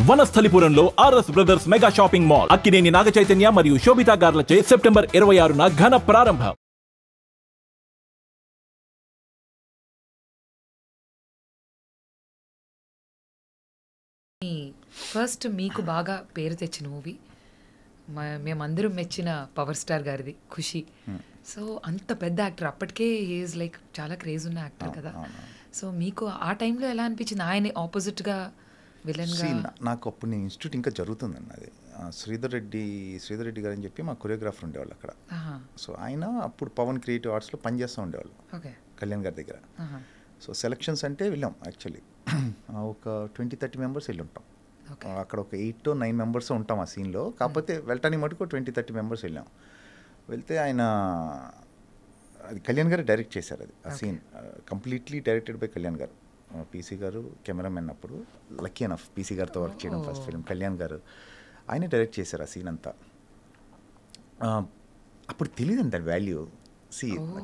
వనస్థలిపురంలో RS brothers mega shopping mall Akkineni Naga Chaitanya మరియు Sobhita గార్లచే September 26న ఘన ప్రారంభం. ఫస్ట్ మీకు బాగా పేరు తెచ్చిన మూవీ మేమందరం మెచ్చిన పవర్ స్టార్ గారిది ఖుషి. సో అంత పెద్ద యాక్టర్, అప్పటికే ఈజ్ లైక్ చాలా క్రేజ్ ఉన్న యాక్టర్ కదా. సో మీకు ఆ టైంలో ఎలా అనిపించింది ఆయన ఆపోజిట్గా విలన్గా? నాకు అప్పుడు నేను ఇన్స్టిట్యూట్ ఇంకా జరుగుతుందండి, అది శ్రీధర్ రెడ్డి గారు అని చెప్పి మా కొరియోగ్రాఫర్ ఉండేవాళ్ళు అక్కడ. సో ఆయన అప్పుడు పవన్ క్రియేటివ్ ఆర్ట్స్లో పనిచేస్తూ ఉండేవాళ్ళు కళ్యాణ్ గారి దగ్గర. సో సెలక్షన్స్ అంటే వెళ్ళాం యాక్చువల్లీ ఒక 20-30 మెంబర్స్ వెళ్ళి ఉంటాం. అక్కడ ఒక 8 to 9 మెంబర్స్ ఉంటాం ఆ సీన్లో. కాకపోతే వెళ్ళటానికి మటుకు 20-30 మెంబర్స్ వెళ్ళాం. వెళ్తే ఆయన అది కళ్యాణ్ గారు డైరెక్ట్ చేశారు, అది ఆ scene completely directed by Kalyan garu. PC garu cameraman, అప్పుడు లక్కీ ఎనఫ్ పీసీ గారితో వర్క్ చేయడం ఫస్ట్ ఫిల్మ్. కళ్యాణ్ గారు ఆయనే డైరెక్ట్ చేశారు ఆ సీన్ అంతా. అప్పుడు తెలియదండి దాని వాల్యూ.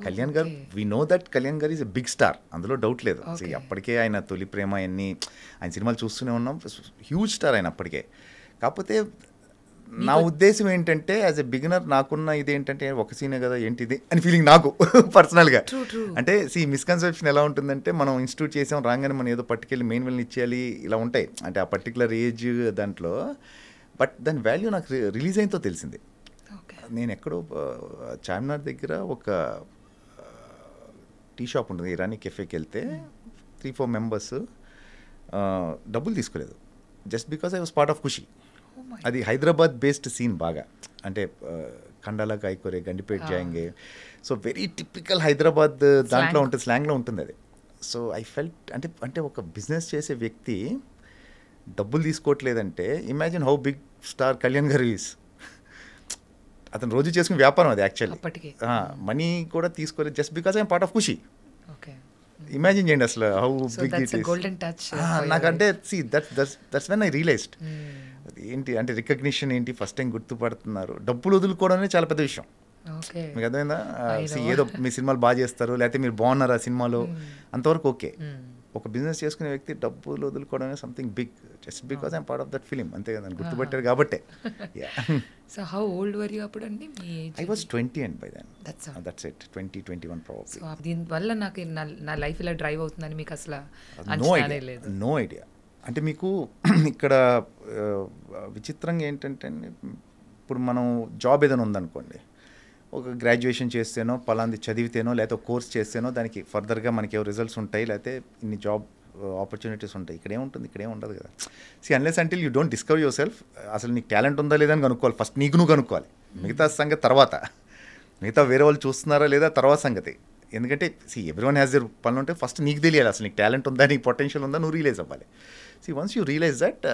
కళ్యాణ్ గారు, వీ నో దట్ కళ్యాణ్ గారు ఈజ్ ఎ బిగ్ స్టార్, అందులో డౌట్ లేదు. అప్పటికే ఆయన తొలి ప్రేమ అన్ని ఆయన సినిమాలు చూస్తూనే ఉన్నాం, హ్యూజ్ స్టార్ ఆయన అప్పటికే. కాకపోతే నా ఉద్దేశం ఏంటంటే యాజ్ ఎ బిగినర్ నాకున్న ఇదేంటంటే ఒక సీనే కదా ఏంటిది అని ఫీలింగ్ నాకు పర్సనల్గా. అంటే మిస్కన్సెప్షన్ ఎలా ఉంటుందంటే, మనం ఇన్స్టిట్యూట్ చేసాం రాగానే మనం ఏదో పట్టుకెళ్ళి మెయిన్ విల్ని ఇచ్చేయాలి ఇలా ఉంటాయి, అంటే ఆ పర్టికులర్ ఏజ్ దాంట్లో. బట్ దాని వాల్యూ నాకు రిలీజ్ అయినతో తెలిసింది. నేను ఎక్కడో చార్మినార్ దగ్గర ఒక టీ షాప్ ఉంటుంది, ఇరానీ కెఫేకి వెళ్తే 3-4 మెంబర్స్ డబ్బులు తీసుకోలేదు, just because I was part of Kushi. అది హైదరాబాద్ బేస్డ్ సీన్ బాగా, అంటే కండాలా కాయకూరే గండిపేట జాయింగే. సో వెరీ టిపికల్ హైదరాబాద్ దాంట్లో ఉంటుంది, స్లాంగ్లో ఉంటుంది అది. సో ఐ ఫెల్ట్ అంటే ఒక బిజినెస్ చేసే వ్యక్తి డబ్బులు తీసుకోవట్లేదంటే imagine how big star Kalyan garu is. అతను రోజు చేసుకునే వ్యాపారం అది యాక్చువల్లీ. మనీ కూడా తీసుకోలేదు just because I'm part of Khushi. Imagine చేయండి అసలు హౌ బిగ్ ఇట్ ఈస్. నాకంటే దట్స్ వెన్ ఐ రియలైజ్డ్ ఏంటి అంటే రికగ్నిషన్ ఏంటి, ఫస్ట్ టైం గుర్తుపడుతున్నారు. డబ్బులు వదులుకోవడమే చాలా పెద్ద విషయం, మీకు అర్థమైందా? ఏదో మీ సినిమాలు బాగా చేస్తారు లేకపోతే మీరు బాగున్నారు ఆ సినిమాలో, అంతవరకు ఓకే. ఒక బిజినెస్ చేసుకునే వ్యక్తి డబ్బులు వదులుకోవడమే something big, just because I'm part of that film, అంతే కదా, గుర్తుపట్టారు కాబట్టే. So how old were you అప్పుడు అండి? I was 20 and by then that's it, 20-21 probably. So దీనివల్ల నాకు నా లైఫ్ ఇలా డ్రైవ్ అవుతుందని మీకు అసలు నో ఐడియా. అంటే మీకు ఇక్కడ విచిత్రంగా ఏంటంటే, ఇప్పుడు మనం జాబ్ ఏదైనా ఉందనుకోండి, ఒక గ్రాడ్యుయేషన్ చేస్తేనో పలాంది చదివితేనో లేకపోతే కోర్స్ చేస్తేనో దానికి ఫర్దర్గా మనకి ఏవో రిజల్ట్స్ ఉంటాయి, లేకపోతే ఇన్ని జాబ్ ఆపర్చునిటీస్ ఉంటాయి. ఇక్కడ ఏముంటుంది, ఇక్కడ ఏమి ఉండదు కదా. Unless until you don't discover your self, అసలు నీకు టాలెంట్ ఉందా లేదా అని కనుక్కోవాలి ఫస్ట్, నీకు నువ్వు కనుక్కోవాలి. మిగతా సంగతి తర్వాత, మిగతా వేరే వాళ్ళు చూస్తున్నారా లేదా తర్వాత సంగతి. ఎందుకంటే ఎవ్రీవన్ హ్యాస్ దేర్ పనులు ఉంటే ఫస్ట్ నీకు తెలియాలి అసలు నీకు టాలెంట్ ఉందా, నీకు పొటెన్షియల్ ఉందా, నువ్వు రియలైజ్ అవ్వాలి. వన్స్ యూ రియలైజ్ దట్,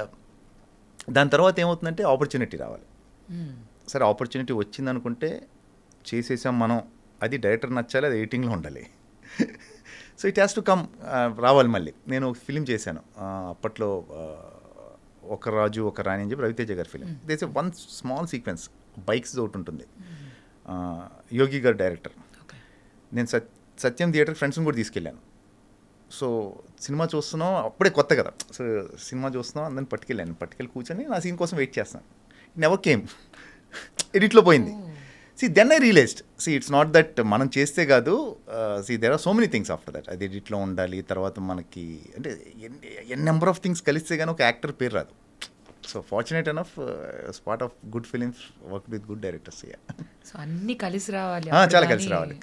దాని తర్వాత ఏమవుతుందంటే ఆపర్చునిటీ రావాలి. సరే ఆపర్చునిటీ వచ్చింది అనుకుంటే చేసేసాం మనం, అది డైరెక్టర్ నచ్చాలి, అది ఎడిటింగ్లో ఉండాలి. So it has to come, రావాలి మళ్ళీ. నేను ఒక ఫిలిం చేశాను అప్పట్లో, ఒక రాజు ఒక రాణి అని చెప్పి రవితేజ గారి film. This one small sequence, bikes ఒకటి ఉంటుంది, యోగి గారు డైరెక్టర్. నేను సత్యం థియేటర్ ఫ్రెండ్స్ని కూడా తీసుకెళ్ళాను. సో సినిమా చూస్తున్నాం, అప్పుడే కొత్త కదా, సో సినిమా చూస్తున్నాం, అందరిని పట్టుకెళ్ళి కూర్చొని నా సీన్ కోసం వెయిట్ చేస్తాను. నెవర్ కేమ్, ఎడిట్లో పోయింది. Then I realised, it's not that మనం చేస్తే కాదు, there are so many things after that. అది ఎడిట్లో ఉండాలి, తర్వాత మనకి అంటే ఎన్ నెంబర్ ఆఫ్ థింగ్స్ కలిస్తే కానీ ఒక యాక్టర్ పేరు రాదు. So fortunate enough, part of good films, work with good directors. So అన్నీ కలిసి రావాలి, చాలా కలిసి రావాలి.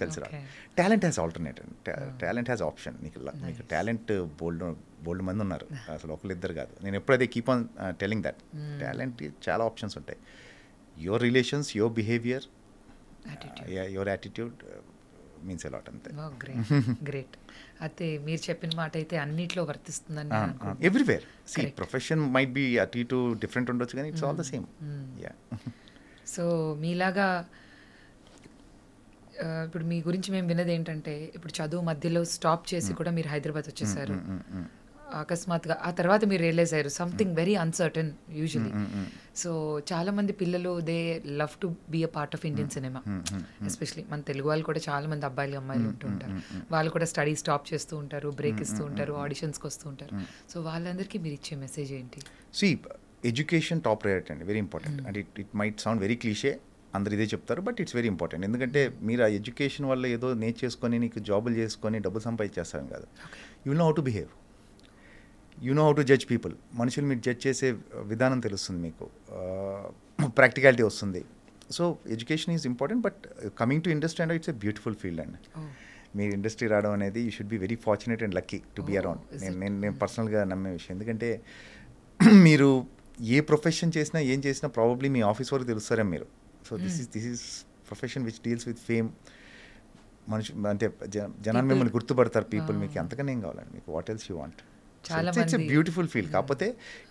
Talent has alternative, talent has option. మీకు టాలెంట్ బోల్డ్ మంది ఉన్నారు, అసలు ఒకరిద్దరు కాదు. నేను ఎప్పుడైతే keep on telling that, talent చాలా ఆప్షన్స్ ఉంటాయి. Your relations, your behaviour, your attitude means a lot, అంతే. గ్రేట్. అయితే మీరు చెప్పిన మాట అయితే అన్నిట్లో వర్తిస్తుందని ఎవ్రీవేర్. ప్రొఫెషన్ మైట్ బి అటు ఇటు డిఫరెంట్ ఉండొచ్చు కానీ it's all the same. So మీలాగా ఇప్పుడు మీ గురించి మేము విన్నది ఏంటంటే, ఇప్పుడు చదువు మధ్యలో స్టాప్ చేసి కూడా మీరు హైదరాబాద్ వచ్చేసారు అకస్మాత్తుగా. ఆ తర్వాత మీరు రియలైజ్ అయ్యారు something very uncertain usually. So చాలా మంది పిల్లలు they love to be a part of Indian cinema, especially మన తెలుగు వాళ్ళు కూడా చాలా మంది అబ్బాయిలు అమ్మాయిలు ఉంటూ ఉంటారు. వాళ్ళు కూడా స్టడీ స్టాప్ చేస్తూ ఉంటారు, బ్రేక్ ఇస్తూ ఉంటారు, ఆడిషన్స్కి వస్తూ ఉంటారు. సో వాళ్ళందరికీ మీరు ఇచ్చే మెసేజ్ ఏంటి? ఎడ్యుకేషన్ టాప్ ప్రయారిటీ అండి, very important. And it might sound very cliché, అందరు ఇదే చెప్తారు, బట్ ఇట్స్ వెరీ ఇంపార్టెంట్. ఎందుకంటే మీరు ఆ ఎడ్యుకేషన్ వల్ల ఏదో నేర్చేసుకొని నీకు జాబులు చేసుకొని డబ్బులు సంపాదించేస్తాం కాదు. You know how to behave, you know how to judge people. మనుషులు మీరు జడ్జ్ చేసే విధానం తెలుస్తుంది మీకు, ప్రాక్టికాలిటీ వస్తుంది. So education is important. But coming to industry and it's a beautiful field అండి. మీరు ఇండస్ట్రీ రావడం అనేది you should be very fortunate and lucky to be around. నేను పర్సనల్గా నమ్మే విషయం. ఎందుకంటే మీరు ఏ ప్రొఫెషన్ చేసినా ఏం చేసినా ప్రాబబ్లీ మీ ఆఫీస్ వరకు తెలుస్తారే మీరు. So this is profession which deals with fame. మనిషి అంటే జనాన్ని మిమ్మల్ని గుర్తుపడతారు పీపుల్. మీకు అంతకనే ఏం కావాలండి, మీకు what else you want. It's a beautiful feel. కాకపోతే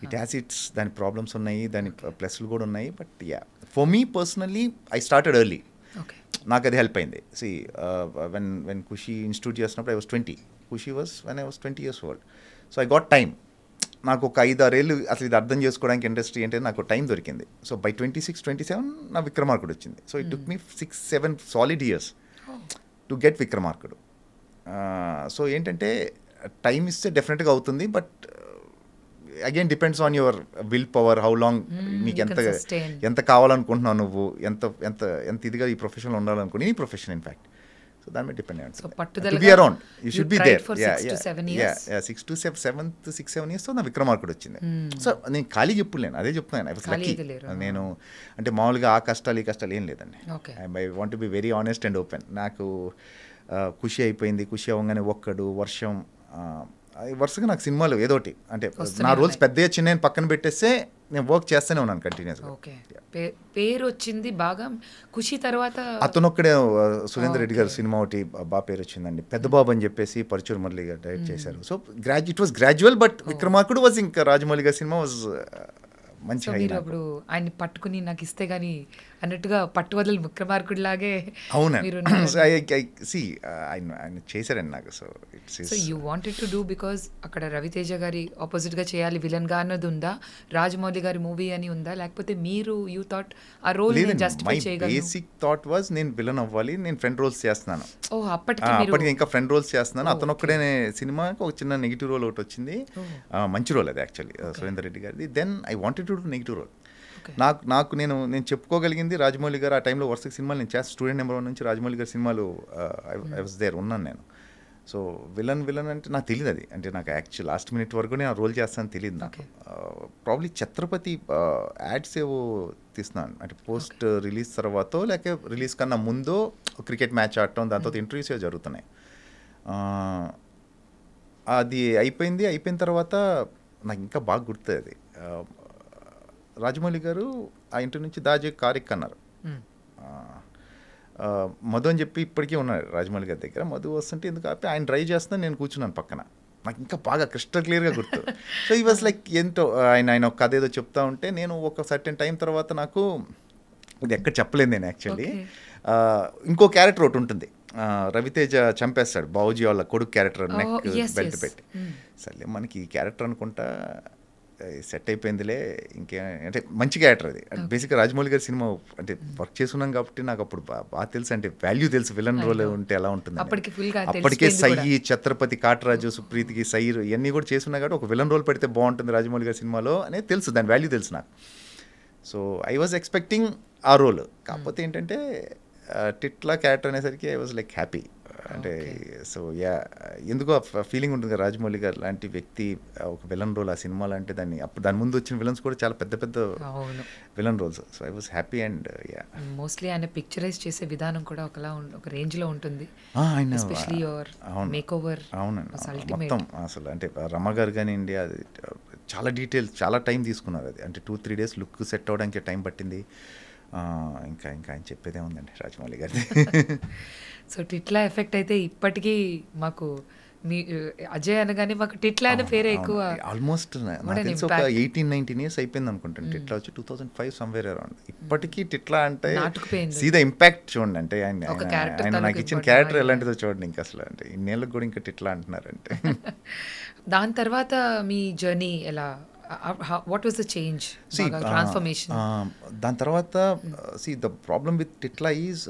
ఇట్ హ్యాస్ ఇట్స్ దాని ప్రాబ్లమ్స్ ఉన్నాయి, దాని ప్లస్లు కూడా ఉన్నాయి. But yeah, for me personally I started early. నాకు అది హెల్ప్ అయింది. సి వెన్ ఖుషి ఇన్స్టిట్యూట్ చేసినప్పుడు I was 20, Kushi was when I was 20 years old. So I got time. నాకు ఒక 5-6 ఏళ్ళు అసలు ఇది అర్థం చేసుకోవడానికి ఇండస్ట్రీ అంటే నాకు టైం దొరికింది. సో బై 26-27 నా విక్రమార్కుడు వచ్చింది. So it took me 6-7 solid years to get Vikramarkudu. So ఏంటంటే టైం ఇస్తే డెఫినెట్గా అవుతుంది. But again depends on your will power, how long మీకు ఎంత కావాలనుకుంటున్నావు, నువ్వు ఎంత ఎంత ఎంత ఇదిగా ఈ ప్రొఫెషన్లో ఉండాలనుకుని, ఈ ప్రొఫెషన్ ఇన్ఫ్యాక్ట్. సో దాని మీద డిపెండ్ అయ్యి ఉంటుంది. Be around, you should be there. 6 to 7 years నా విక్రమార్కుడు వచ్చింది. సో నేను ఖాళీగా ఎప్పుడు లేను, అదే చెప్తున్నాను. I was lucky. నేను అంటే మామూలుగా ఆ కష్టాలు ఈ కష్టాలు ఏం లేదండి. I want to be very honest and open. నాకు ఖుషి అయిపోయింది. ఖుషి అవ్వగానే ఒక్కడు వర్షం వరుసగా నాకు సినిమాలు ఏదోటి అంటే నా రోల్స్ పెద్దగా చిన్న పక్కన పెట్టేస్తే నేను వర్క్ చేస్తూనే ఉన్నాను కంటిన్యూస్గా. పేరు వచ్చింది బాగా ఖుషి తర్వాత. అతను ఒక్కడే సురేందర్ రెడ్డి గారు సినిమా ఒకటి బాగా పేరు వచ్చిందండి, పెద్ద బాబు అని చెప్పేసి పరచూరు మురళి గారు డైరెక్ట్ చేశారు. So it was gradual. But Vikramarkudu was ఇంకా రాజమౌళి గారి సినిమా వాజ్ మంచి. మీరు అప్పుడు ఆయన్ని పట్టుకుని నాకు ఇస్తే గానీ అన్నట్టుగా పట్టువదలు విక్రమార్కుడు లాగే. అవునండి, ఆయన చేశారండి నాకు. So you wanted to do because అక్కడ రవితేజ గారి ఆపోజిట్ గా చేయాలి విలన్ గా అన్నది ఉందా, రాజమౌళి గారి మూవీ అని ఉందా, లేకపోతే మీరు యూ థాట్ ఆ రోల్ జస్టిఫై చేయగలరు? బేసిక్ థాట్ వాజ్ నేను విలన్ అవ్వాలి, నేను ఫ్రెండ్ రోల్స్ చేస్తున్నాను. అప్పటికి ఇంకా ఫ్రెండ్ రోల్స్ చేస్తున్నాను. అతను ఒక్కడే సినిమాకి ఒక చిన్న నెగిటివ్ రోల్ ఒకటి వచ్చింది, మంచి రోల్ అది యాక్చువల్లీ సురేందర్ రెడ్డి గారిది. Then I wanted to do negative role. నాకు నేను చెప్పుకోగలిగింది రాజమౌళి గారు ఆ టైంలో వరుస సినిమాలు నేను చేస్తాను. స్టూడెంట్ నెంబర్ 1 నుంచి రాజమౌళి గారి సినిమాలు ఐ వాజ్ దేర్, ఉన్నాను నేను. సో విలన్ అంటే నాకు తెలియదు అది. అంటే నాకు యాక్చువల్ లాస్ట్ మినిట్ వరకు నేను రోల్ చేస్తానని తెలియదు నాకు. ప్రాబ్లీ ఛత్రపతి యాడ్స్ ఏవో తీస్తున్నాను, అంటే పోస్ట్ రిలీజ్ తర్వాత లేక రిలీజ్ కన్నా ముందో క్రికెట్ మ్యాచ్ ఆడటం, దాని తర్వాత ఇంటర్వ్యూస్ జరుగుతున్నాయి. అది అయిపోయిన తర్వాత నాకు ఇంకా బాగా గుర్తుంది అది. రాజమౌళి గారు ఆ ఇంటి నుంచి దాజే కారిక్ అన్నారు. మధు అని చెప్పి ఇప్పటికీ ఉన్నారు రాజమౌళి గారి దగ్గర. మధు వస్తుంటే ఎందుకు ఆపి ఆయన డ్రైవ్ చేస్తున్నా, నేను కూర్చున్నాను పక్కన. నాకు ఇంకా బాగా క్రిస్టల్ క్లియర్గా గుర్తు. సో ఈ వాజ్ లైక్ ఏంటో ఆయన ఒక కథ ఏదో చెప్తా ఉంటే నేను ఒక సర్టెన్ టైం తర్వాత నాకు ఇది ఎక్కడ చెప్పలేదు నేను యాక్చువల్లీ. ఇంకో క్యారెక్టర్ ఒకటి ఉంటుంది, రవితేజ చంపేస్తాడు బావుజీ వాళ్ళ కొడుకు క్యారెక్టర్, నెక్ బెల్ట్ పెట్టి. సరే మనకి ఈ క్యారెక్టర్ అనుకుంటా సెట్ అయిపోయిందిలే. ఇంకే అంటే మంచి క్యారెక్టర్ అది. బేసిక్గా రాజమౌళి గారి సినిమా అంటే వర్క్ చేస్తున్నాం కాబట్టి నాకు అప్పుడు బాగా తెలుసు, అంటే వాల్యూ తెలుసు విలన్ రోల్ ఉంటే ఎలా ఉంటుంది. అప్పటికే సై, ఛత్రపతి, కాటరాజు, సుప్రీతికి సైర్ ఇవన్నీ కూడా చేస్తున్నా కాబట్టి ఒక విలన్ రోల్ పెడితే బాగుంటుంది రాజమౌళి గారి సినిమాలో అనేది తెలుసు, దాని వాల్యూ తెలుసు నాకు. సో ఐ వాజ్ ఎక్స్పెక్టింగ్ ఆ రోల్. కాకపోతే ఏంటంటే టిట్లా క్యారెక్టర్ అనేసరికి ఐ వాజ్ లైక్ హ్యాపీ. అంటే సో యా, ఎందుకో ఫీలింగ్ ఉంటుంది కదా రాజమౌళి గారు లాంటి వ్యక్తి ఒక విలన్ రోల్ ఆ సినిమాలో అంటే దాని ముందు వచ్చిన విలన్స్ కూడా చాలా పెద్ద పెద్ద villain roles. So I was happy. And yeah, mostly ఆయన పిక్చరైజ్ చేసే విధానం కూడా ఒక రేంజ్ లో ఉంటుంది. Especially your makeover. అవునండి, మొత్తం అసలు అంటే రమ గారు కానివ్వండి, అది చాలా డీటెయిల్స్, చాలా టైం తీసుకున్నారు అది. అంటే 2-3 days లుక్ సెట్ అవ్వడానికి టైం పట్టింది. ఇంకా ఆయన చెప్పేదే ఉందండి రాజమౌళి గారి. సో టిట్లా ఎఫెక్ట్ అయితే ఇప్పటికీ మాకు మీ అజయ్ అనగానే మాకు టిట్లా అనే పేరే ఎక్కువ. ఆల్మోస్ట్ నాకు తెలిసి ఒక 18-19 years అయిపోయింది అనుకుంటాను. టిట్లా వచ్చి 2005 సమ్వేర్ అరౌండ్. ఇప్పటికీ టిట్లా అంటే సీదా ఇంపాక్ట్ చూడండి. అంటే ఆయన నాకు ఇచ్చిన క్యారెక్టర్ ఎలాంటిదో చూడండి. ఇంకా అసలు అంటే ఇన్నేళ్ళకి కూడా ఇంకా టిట్లా అంటున్నారంటే. దాని తర్వాత మీ జర్నీ ఎలా, what was the change, transformation? దాని తర్వాత the problem with Titla is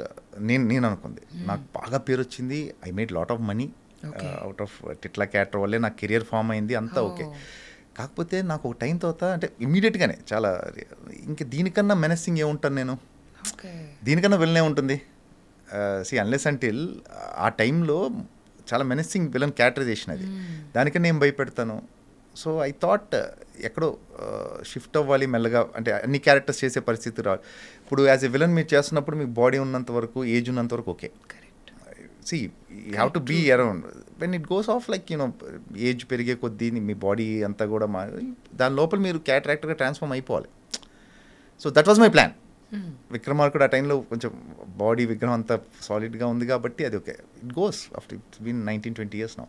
నేను అనుకుంది నాకు బాగా పేరు వచ్చింది. I made lot of money out of Titla character వల్లే నాకు కెరియర్ ఫామ్ అయింది అంతా ఓకే. కాకపోతే నాకు ఒక టైం తర్వాత అంటే ఇమ్మీడియట్గానే చాలా ఇంకా దీనికన్నా మెనెసింగ్ ఏముంటాను నేను, దీనికన్నా విలన్ ఏముంటుంది. అన్లెస్ అంటిల్ ఆ టైంలో చాలా మెనెసింగ్ విలన్ క్యారెక్టరైజేషన్ అది, దానికన్నా నేను భయపెడతాను. సో ఐ థాట్ ఎక్కడో షిఫ్ట్ అవ్వాలి మెల్లగా, అంటే అన్ని క్యారెక్టర్స్ చేసే పరిస్థితి రావాలి. ఇప్పుడు యాజ్ ఎ విలన్ మీరు చేస్తున్నప్పుడు మీకు బాడీ ఉన్నంత వరకు, ఏజ్ ఉన్నంత వరకు okay. See, you have to be around. When it goes off like, age పెరిగే కొద్దీ మీ బాడీ అంతా కూడా దాని లోపల మీరు క్యారెక్టర్గా ట్రాన్స్ఫార్మ్ అయిపోవాలి. So that was my plan. Vikramarkudu ఆ టైంలో కొంచెం బాడీ విగ్రహం అంతా సాలిడ్గా ఉంది కాబట్టి అది okay, it goes after it's been 19-20 years now.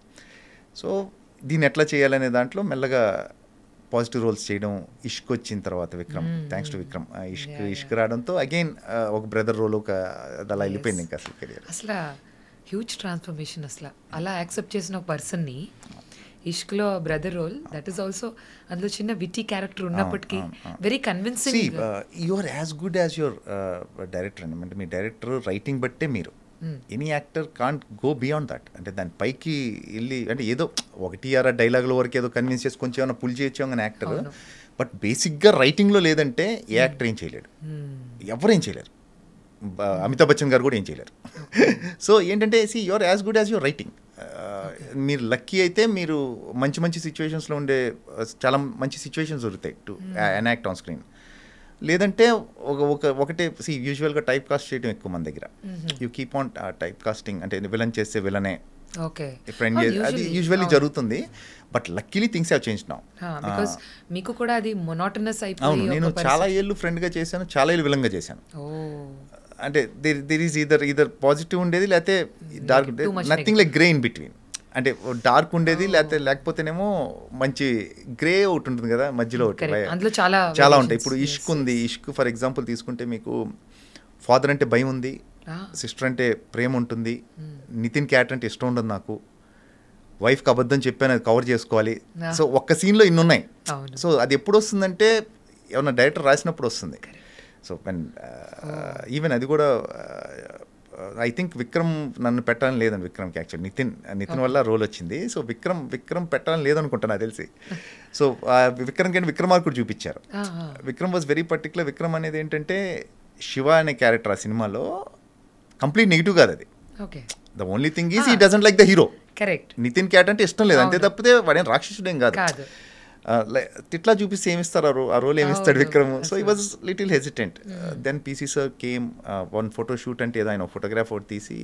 So దీన్ని ఎట్లా చేయాలనే దాంట్లో మెల్లగా పాజిటివ్ రోల్స్ చేయడం, ఇష్క్ వచ్చిన తర్వాత విక్రమ్, థ్యాంక్స్ టు విక్రమ్, ఇష్క్ రావడంతో అగైన్ ఒక బ్రదర్ రోల్ ఒక అలా వెళ్ళిపోయింది ఇంకా అసలు కెరియర్. అసలు హ్యూజ్ ట్రాన్స్ఫర్మేషన్. అసలు అలా యాక్సెప్ట్ చేసిన ఒక పర్సన్ని ఇష్క్లో brother role, that is also అందులో చిన్న విటీ క్యారెక్టర్ ఉన్నప్పటికీ very convincing. You are as good as your director అని, అంటే మీ డైరెక్టర్ రైటింగ్ బట్టే మీరు, any actor can't go beyond that. అంటే దాని పైకి వెళ్ళి అంటే ఏదో ఒకటి ఆరా డైలాగుల వరకు ఏదో కన్విన్స్ చేసి కొంచెం ఏమైనా పుల్ చేయొచ్చు అని యాక్టర్, బట్ బేసిక్గా రైటింగ్లో లేదంటే ఏ యాక్టర్ ఏం చేయలేడు, ఎవరు ఏం చేయలేరు. అమితాబ్ బచ్చన్ గారు కూడా ఏం చేయలేరు. సో ఏంటంటే you are as good as your writing. మీరు లక్కీ అయితే మీరు మంచి మంచి సిచ్యువేషన్స్లో ఉండే చాలా మంచి సిచ్యువేషన్స్ దొరుకుతాయి టు ఎనాక్ట్ ఆన్ స్క్రీన్. లేదంటే ఒకటే యూజువల్గా టైప్ కాస్ట్ చేయడం ఎక్కువ మన దగ్గర. You keep on type casting, అంటే విలన్ చేస్తే విలనే ఫ్రెండ్, అది యూజువల్లీ జరుగుతుంది. But luckily things have changed now. Because మీకు కూడా అది మొనోటనస్ అయిపోయి. అవును, నేను చాలా ఏళ్ళు ఫ్రెండ్గా చేశాను, చాలా ఏళ్ళు విలన్గా చేశాను. అంటే దేర్ ఈజ్ ఈదర్ పాజిటివ్ ఉండేది, లేకపోతే dark, nothing like grey in between. అంటే డార్క్ ఉండేది, లేకపోతేనేమో మంచి గ్రే ఒకటి ఉంటుంది కదా మధ్యలో, ఒకటి చాలా ఉంటాయి. ఇప్పుడు ఇష్క్ ఉంది, ఇష్క్ ఫర్ ఎగ్జాంపుల్ తీసుకుంటే మీకు ఫాదర్ అంటే భయం ఉంది, సిస్టర్ అంటే ప్రేమ ఉంటుంది, నితిన్ క్యారెక్టర్ అంటే ఇష్టం ఉండదు నాకు, వైఫ్కి అబద్ధం చెప్పాను అది కవర్ చేసుకోవాలి. సో ఒక్క సీన్లో ఇన్ని ఉన్నాయి. సో అది ఎప్పుడు వస్తుందంటే ఏమన్నా డైరెక్టర్ రాసినప్పుడు వస్తుంది. సో ఈవెన్ అది కూడా ఐ థింక్ విక్రమ్ నన్ను పెట్టాలని లేదని విక్రమ్కి, యాక్చువల్ నితిన్ వల్ల రోల్ వచ్చింది. సో విక్రమ్ పెట్టాలని లేదనుకుంటా నాకు తెలిసి. సో విక్రమ్ కంటే విక్రమార్కుడు చూపించారు. Vikram was very particular. Vikram అనేది ఏంటంటే శివ అనే క్యారెక్టర్ ఆ సినిమాలో కంప్లీట్ నెగిటివ్ కాదు అది. The only thing is he doesn't like the hero. Nitin character అంటే ఇష్టం లేదు అంతే తప్పితే వాడేం రాక్షసుడేం కాదు. ఇట్లా చూపిస్తే ఏమిస్తారు ఆ రోల్ ఏమిస్తాడు Vikram. So he was little hesitant. Then PC sir came, one photo shoot అంటే ఏదో ఆయన ఫోటోగ్రాఫ్ ఒకటి తీసి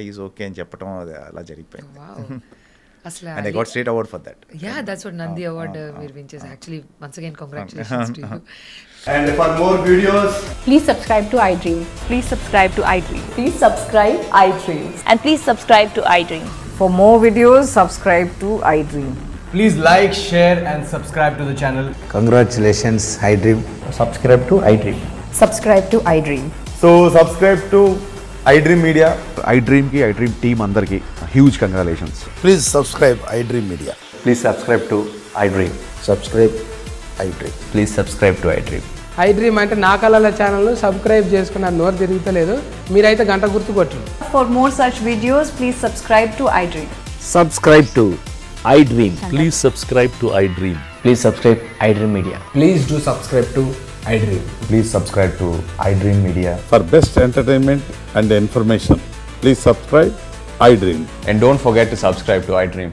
ఈజ్ ఓకే అని చెప్పడం అలా జరిగిపోయింది. And I got state award for that. Yeah, that's what Nandi Award we're winning. Actually, once again, congratulations to you. And for more videos, please subscribe to iDream. Please subscribe to iDream. Please subscribe iDream. And please subscribe to iDream. For more videos, subscribe to iDream. please like, share and subscribe to the channel. Congratulations, iDream. Subscribe to iDream. Subscribe to iDream. So subscribe to iDream Media. iDream ki iDream team andarki huge congratulations. Please subscribe iDream Media. Please subscribe to iDream. Subscribe iDream. Please subscribe to iDream. iDream అంటే నా కళల channel subscribe చేసుకున్న నోరు తిరుగుతలేదు, మీరైతే గంట గుర్తు కొట్టండి. For more such videos, please subscribe to iDream. Subscribe to iDream. Please subscribe to iDream. Please subscribe iDream Media. Please do subscribe to iDream. Please subscribe to iDream Media. For best entertainment and information, please subscribe iDream. And don't forget to subscribe to iDream.